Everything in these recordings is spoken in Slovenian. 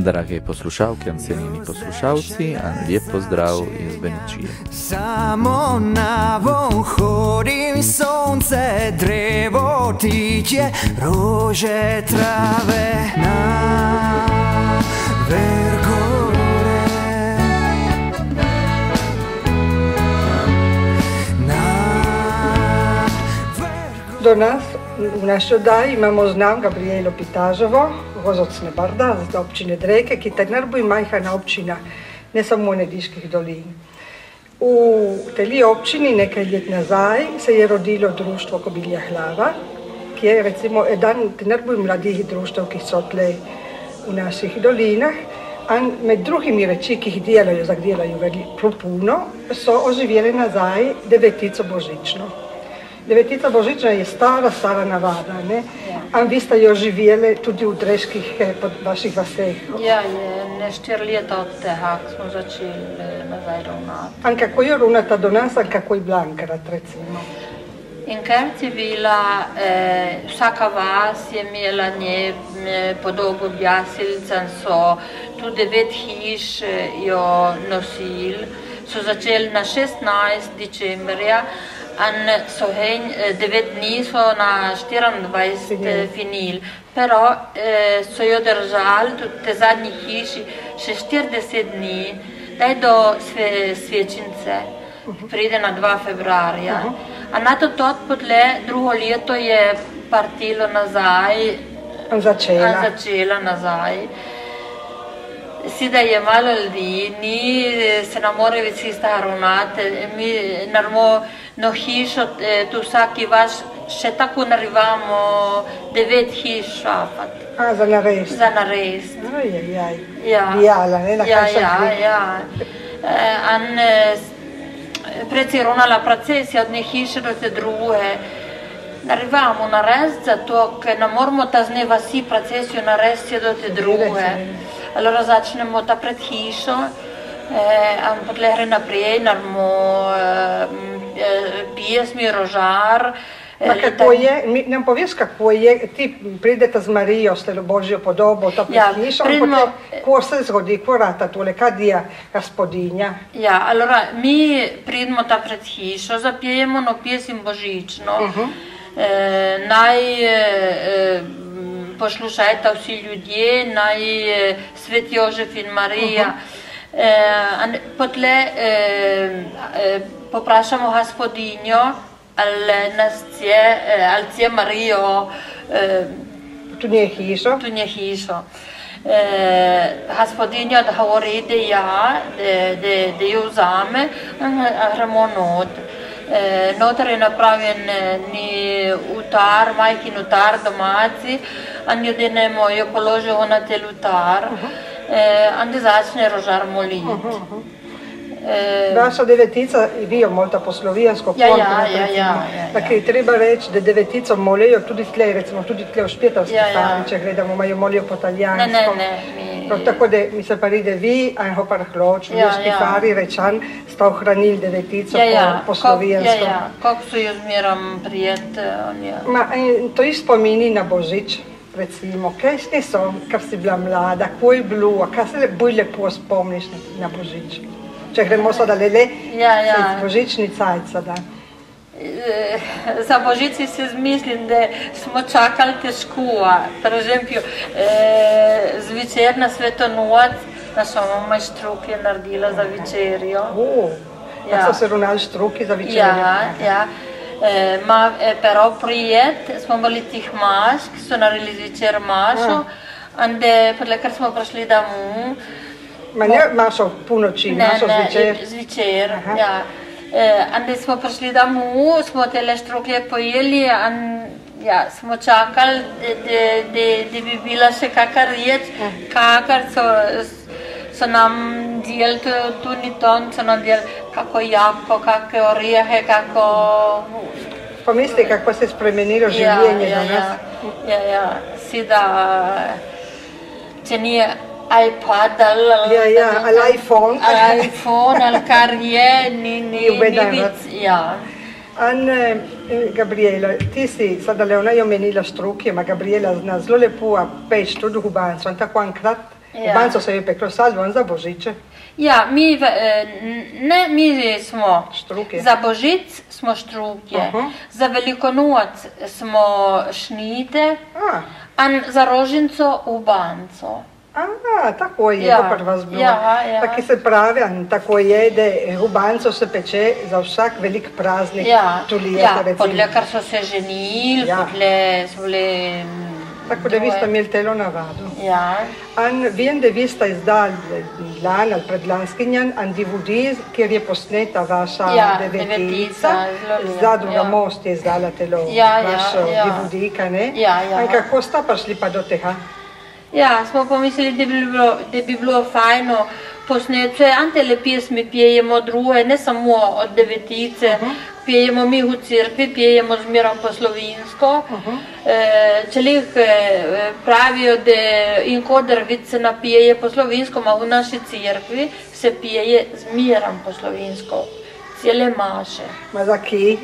Drage poslušalke in cenjeni poslušalci, lep pozdrav iz Beničije. Samo na hodim, sonce, drevo, ptičje, rože, trave, na vergore. Do nas v naši oddaji imamo znam Gabrielo Pitaževo, Vozocne Barda, z občine Dreke, ki je najbolj majhna občina, ne samo v Nediških dolin. V tej občini nekaj let nazaj se je rodilo društvo Kobilja Hlava, ki je recimo eden najbolj mladih društev, ki so tle v naših dolinah. In med drugimi reči, ki jih delajo puno, so oživeli nazaj Devetico Božično. Devetica Božična je stara navada, ne? In vi ste jo živeli tudi v Dreških vaših vaseh. Ja, je 4 leta od tega, ko smo začeli nazaj ravnati. In kako je ravnata do nas, in kako je bila enkrat, recimo? Enkrat je bila, vsaka vas je imela podobo objasilca in so tudi 9 hiš jo nosili. So začeli na 16. decembrja, in so 9 dni so na 24 finil. Pero so jo držali tudi te zadnji hiši še 40 dni, daj do svečnice, pride na 2 februarja. A na to podle drugo leto je partilo nazaj, začela nazaj. Si da je malo ljudi, se ne more vsi stavronati, mi naravno na hišo, tu vsaki vaš, še tako narivamo 9 hiš šafati. A, za narest? Za narest. Ajajaj, bijala, ne? Ja. In precej ronala procesija od ne hiše do te druge. Narivamo narest, zato ker ne moramo ta z ne vasi procesijo naresti do te druge. Allora začnemo ta pred hišo, in potem gre naprej, naravno pjesmi, rožar. Kako je, nam poveš, kako je, ti pridete z Marijo, ste Božjo podobo, ta pred hišo, in potem, ko se zgodi, ko rata tole, kad je gospodinja? Ja, allora, mi pridemo ta pred hišo, zapijemo no pjesim božično, poslušajte vsi ljudje, naj Svet Jožef in Marija. Potle poprašamo gospodinjo, ali je Marijo tu nje hišo. Gospodinja odgovori, da ja, da jo vzame, gremo not. Noter je napravljen utar, majhin utar domaci, in ljudje jo položijo na tel utar, in da začne rožar moliti. Vaša Devetica, vi jo molite po slovensko formu, tako je treba reči, da Devetico molijo tudi tle, recimo tudi tle v Špetovski fari, če gledamo, jo molijo po italijansko. Tako da mi se pa ride vi, in ho pa rahloč, v Špetovski fari rečan, sta ohranili Devetico po slovensko. Ja, kako so jo zmeram prijet. To je spomini na Božič, recimo, kaj so, kar si bila mlada, ko je bilo, kaj se bolj lepo spomniš na Božič? Če gremo sada lele, božični cajt sada. Za Božici se zmislim, da smo čakali težko. Prežempju, zvečer na Sveto noč, naša mama štruk je naredila za večerjo. So se ravnali štruki za večerjo? Ja. Pero prijet, smo bili tih maš, ki so naredili zvečer mašo, in da, ker smo prišli domov, ne mašo punoči, mašo zvečer? Zvečer, ja. In da smo prišli domov, smo tele štruklje pojeli in smo čakali, da bi bila še kakar reč, kakar so nam delali tudi ton, so nam delali kako jabko, kakve orehe, kako... Pomisli, kako se je spremenilo življenje do nas? Ja, si da, če ni iPad ali iPhone, ali kar je, ni vic, Gabriela, ti si, sada Leona je omenila štrukje, ma Gabriela zna zelo lepo peč tudi v banco, in tako enkrat Rubanco se je peklo sad van za Božiće. Ja, mi smo Štruke. za Božic smo štruke, za Velikonoc smo šnite, a za Rožinco ubanco. Tako je, dopad vas bilo. Taki se pravi, tako jede, rubanco se peče za vsak velik praznik. Podle kar so se ženili, podle so bili... Tako da vi ste imeli telo navado. Vem, da vi ste izdali lan ali predlanskinjan DVD, kjer je posneta vaša devetica. Zadruga Most je izdala telo vašo DVD, kaj ne? Kako sta prišli pa do tega? Ja, smo pomislili, da bi bilo fajno posneti antele pjesmi, pjejemo druge, ne samo od devetice, pjejemo mi v crkvi, pjejemo zmerom po slovinsko. Čelih pravijo, da in kodar vid se napijeje po slovinsko, ma v naši crkvi se pijeje zmerom po slovinsko. Cijele maše. Ma za ki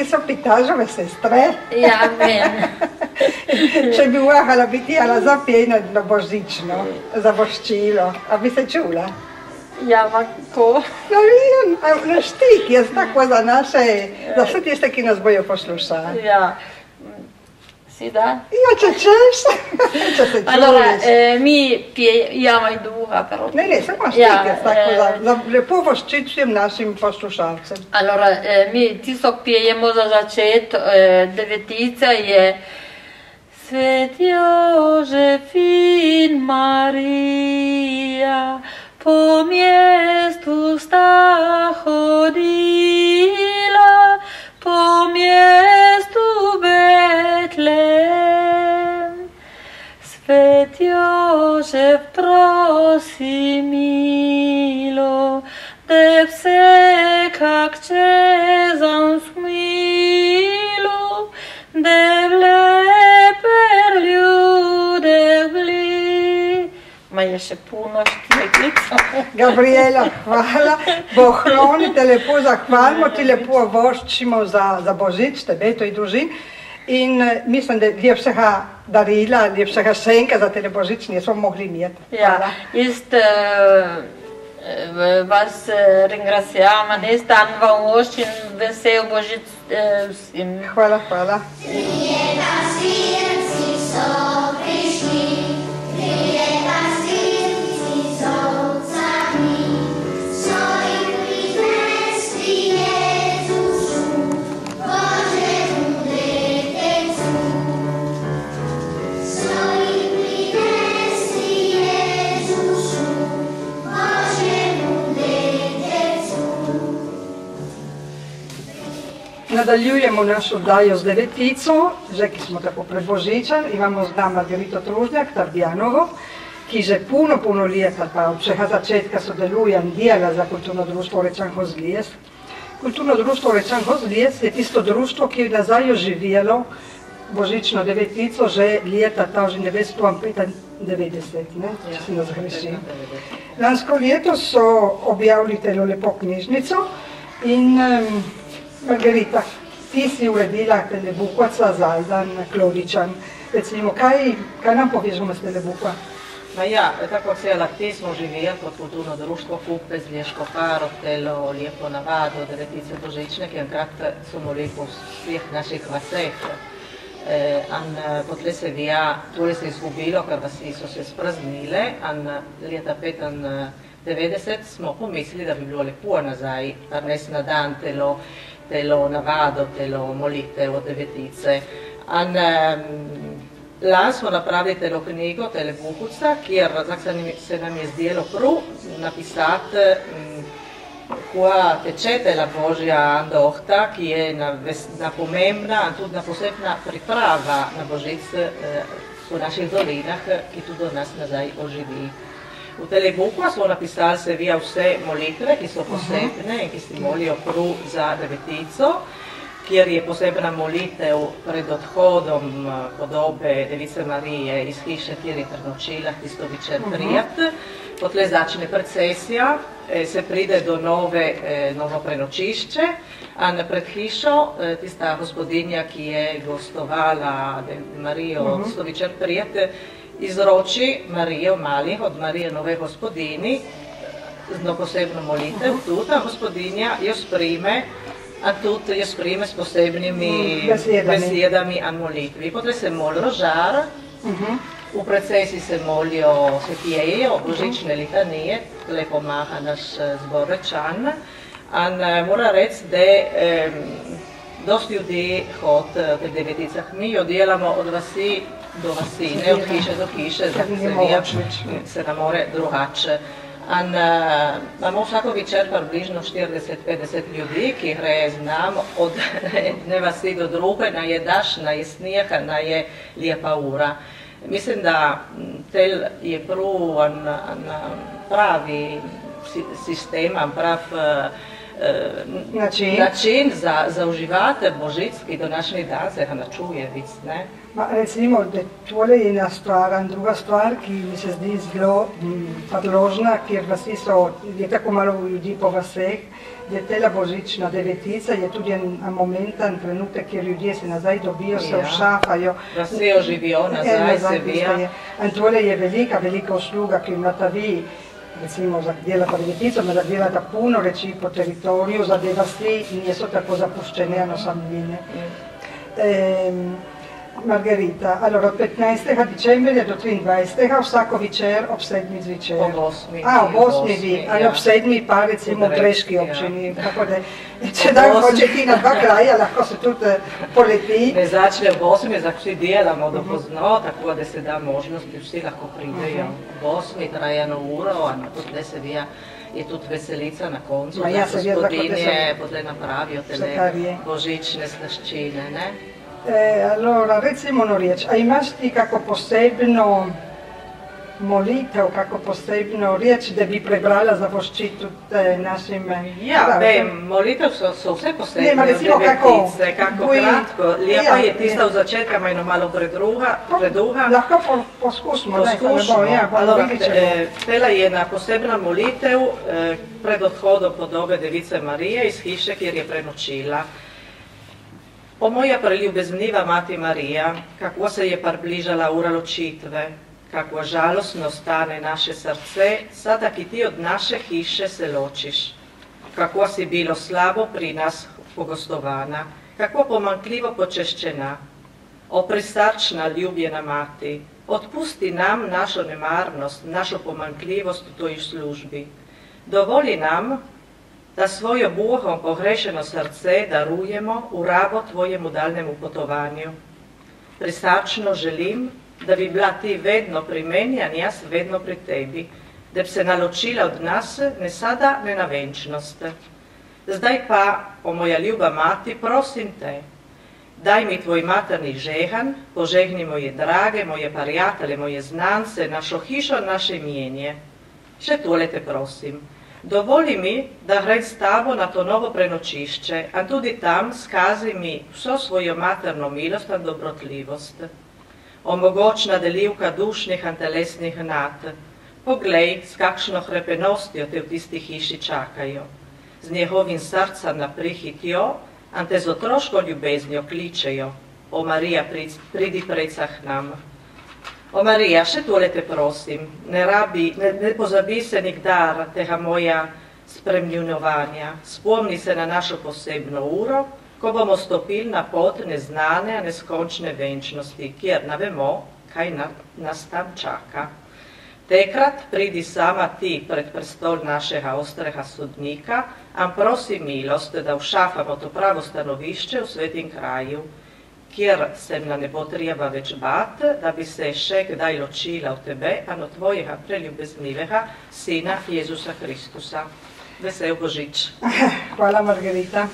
so Pitažove sestre? Ja, vem. Če bi uvahala biti jala za pjena na božično, za boščilo, a bi se čula? Ja, kako? No vidim, na štik je tako za naše, za vse tiste, ki nas bojo poslušali. Ja. Si da? Ja, če češ, če se čuliš. Mi pijamo i duha, però... Ne, samo štik, tako za lepo voščičujem našim poslušalcem. Allora, mi tisto pijemo za začet devetice je Svet Jožefin Marija po mjestu sta hodila, po mjestu Betlem. Svet Jožef prosi milo, da vse kak čezam smilu, da vleper ljudeh bli. Ma je še puno šteklica. Gabriela, hvala. Bohroni te lepo zahvalimo, ti lepo voščimo za Božič, tebe, to i družin. In mislim, da ljepšega darila, ljepšega šenka za tele Božič nismo mogli imeti. Ja, jaz vas ringraziam, ne stan vam voščin, vesel Božič vsem. Hvala, hvala. Nadaljujemo našo oddajo z devetico, že ki smo tako pred Božičem, imamo z nama Margarito Tružnjak, Tardjanovo, ki že puno leta, pa od vsega začetka sodelujem, dela za kulturno društvo Rečan Hozlijes. Kulturno društvo Rečan Hozlijes je tisto društvo, ki je nazaj oživelo Božično devetico že leta 1995, ne, če se nas greši. Lansko leto so objavili telo lepo knjižnico in Margarita, ti si uredila tele bukvaca Zajdan Klovičan. Recimo, kaj nam povežemo s tele bukva? Ma ja, tako cijela ti smo živjeli kot kulturno društvo Kupe, Zlješko Paro, telo lijepo navado, devetice Božične, ki enkrat so molili po vseh naših vaseh. Potlej se vija, tole se izgubilo, ker vasi so se spraznile, leta 1995 smo pomislili, da bi bilo lepo nazaj, res na dan telo navado, telo molitev od devetice. Lani smo napravili telo knjigo, tele bukuca, kjer se nam je zdelo prav napisati, koja teče tela Božja Andohta, ki je pomembna in tudi posebna priprava na Božic v naših dolinah, ki tudi do nas nazaj oživi. V tele bukva smo napisali seveda vse molitve, ki so posebne in ki si molijo prav za devetico, kjer je posebna molitev pred odhodom podobe Device Marije iz hiše, kjer je prenočila tisto večer prijet. Potlej začne procesija, se pride do novo prenočišče, a pred hišo tista gospodinja, ki je gostovala Marijo tisto večer prijet, izroči Marijo malih od Marije Nove Gospodini, zelo posebno molitev, tudi gospodinja jo sprime, a tudi jo sprime s posebnimi besedami in molitvi. Potem se moli rožar, v procesiji se molijo svetjejo, božične litanije, tukaj pomaga naš zborečan. In mora reči, da dosti ljudi hodi v Deveticah. Mi jo delamo od vasi do vasi, ne od hiše do hiše, se ne more drugače. In imamo vsako večer približno 40-50 ljudi, ki gre z nam od ene vasi do druge, naj je daš, naj je snijeh, naj je lepa ura. Mislim, da tel je pravi sistem, prav način za uživati božičski današnji dan, se ga načuje vic, ne? Recimo, da tole je ena stvar, in druga stvar, ki mi se zdi zelo podložna, kjer vasi so, je tako malo ljudi po vaseh, da je tela božična Devetica, je tudi en momentan trenutek, kjer ljudje se nazaj dobijo, se všafajo. Vasi oživijo nazaj, se vijo. In tole je velika usluga, ki imata vi, recimo za delata Devetico, da delata puno reči po teritoriju, za te vasi niso tako zapuščene, osamljene. Margherita, allora od 15. dicembre do 23. vsako večer ob 7. zvečer. Ob 8. Ob 8. vi, ali ob 7. pa recimo v Breški občini. Tako da, če da hoče ti na dva kraja, lahko se tudi poleti. Ne začne ob 8, vsi delamo dopozno, tako da se da možnost, da vsi lahko pridejo. Ob 8 traja eno uro, in tudi da se vija, je tudi veselica na koncu, da gospodinje potem napravijo tele božične slaščine, ne? Allora, recimo ono riječ, a imaš ti kako posebno molitev, kako posebno riječ, da bi prebrala za voščitu našim... Ja, molitev so vse posebne, ne, recimo, Devetice, kako kratko. Lepa je tista v začetku, ima malo preduha. Lahko poskusimo, tela je ena posebna molitev pred odhodom podobe Device Marije iz hiše, kjer je prenočila. O moja preljubezniva mati Marija, kako se je približala ura ločitve, kako žalostno stane naše srce, sada ki ti od naše hiše se ločiš. Kako si bilo slabo pri nas pogostovana, kako pomanjkljivo počeščena. O prisrčna ljubljena mati, odpusti nam našo nemarnost, našo pomanjkljivost v tvoji službi. Dovoli nam, da svojo Bogom pogrešeno srce darujemo v rabo tvojemu daljnemu potovanju. Prisrčno želim, da bi bila ti vedno pri meni, a jaz vedno pri tebi, da bi se naločila od nas ne sada, ne na venčnost. Zdaj pa, o moja ljuba mati, prosim te, daj mi tvoj materni žehan, požehni moje drage, moje prijatelje, moje znance, našo hišo, naše imjenje. Še tole te prosim. Dovoli mi, da grem s tabo na to novo prenočišče, a tudi tam skazi mi vso svojo materno milost in dobrotljivost. Omogočna delivka dušnih in telesnih nad, poglej, s kakšno hrepenostjo te v tisti hiši čakajo. Z njegovim srcem naprihitjo, in te z otroško ljubeznjo kličejo. O Marija, pridi preca k nam. O Marija, še tole te prosim, ne pozabi se nikdar tega moja spremljunovanja. Spomni se na našo posebno uro, ko bomo stopili na pot neznane, neskončne venčnosti, kjer ne vemo, kaj nas tam čaka. Tekrat pridi sama ti pred prestol našega ostrega sodnika, in prosi milost, da všafamo to pravo stanovišče v svetim kraju, kjer se nam ne bo treba več bat, da bi se še kdaj ločila od tebe in od tvojega preljubeznivega sina Jezusa Kristusa. Vesel Božič. Hvala, Margherita.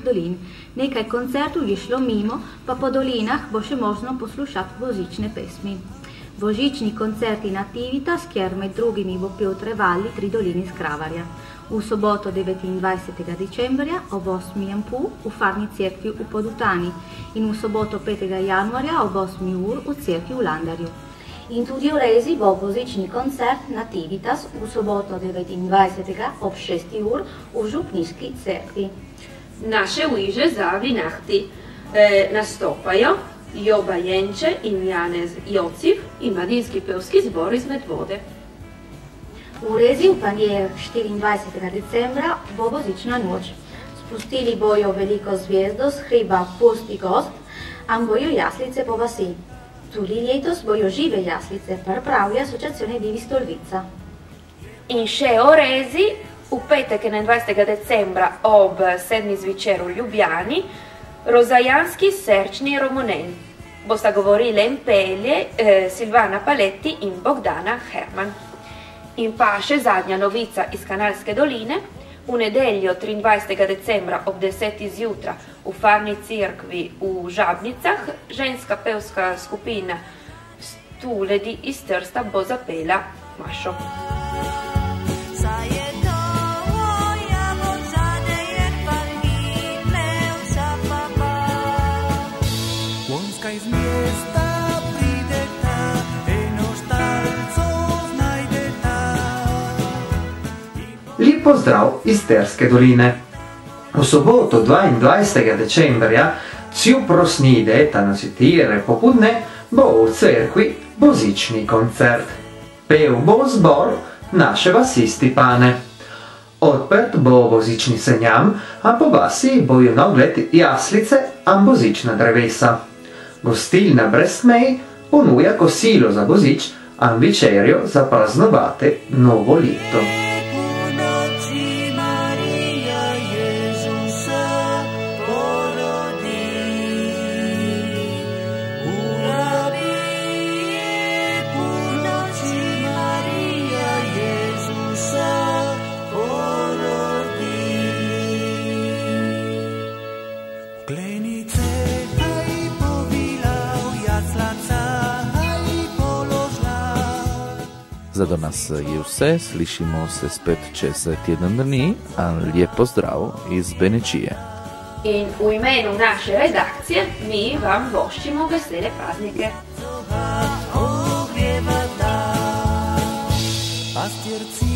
dolin. Nekaj koncertov je šlo mimo, pa po dolinah bo še možno poslušati božične pesmi. Božični koncerti Nativitas, kjer med drugimi bo pel Trevalli, Tri dolini iz Kravarja. V soboto 29. decembra ob 8:30 v Farni cerkvi v Podutani in v soboto 5. januarja ob 8 ur v cerkvi v Landarju. In tudi v Rezi bo božični koncert Nativitas v soboto 29. ob 6 ur v Župniški cerkvi. Naše ujže za vinahti nastopajo Joba Jenče in Janez Jociv in mladinski pevski zbor iz Medvode. V Rezi v Panjer 24. decembra bo božična noč. Spustili bojo veliko zvezdo z hriba Pusti gost, am bojo jaslice po vasi. Tudi letos bojo žive jaslice, pripravlja Asociazione Divi Stolvica. In še o Rezi, v petek 21. decembra ob 7. zvečer v Ljubljani, Rozajanski srčni romonel. Bosta govorile in pelje Silvana Paletti in Bogdana Herman. In pa še zadnja novica iz Kanalske doline. V nedeljo 23. decembra ob 10. zjutra v Farni cerkvi v Žabnicah ženska pevska skupina Stuledi iz Trsta bo zapela mašo. Lep pozdrav iz Terske doline. V soboto 22. decembra zjutraj snide, tanto popodne, bo v cerkvi božični koncert. Pel bo zbor naše vasi Stipane. Odprt bo božični senjam, a po vasi bojo na ogled jaslice a božična drevesa. Gostilna brez mej ponuja kosilo za božič a večerjo za praznovati novo leto. Za danas je vse, slišimo se spet čez teden dni, a lijep pozdrav iz Benečije. In v imenu naše redakcije mi vam voščimo vesele praznike. Pastierci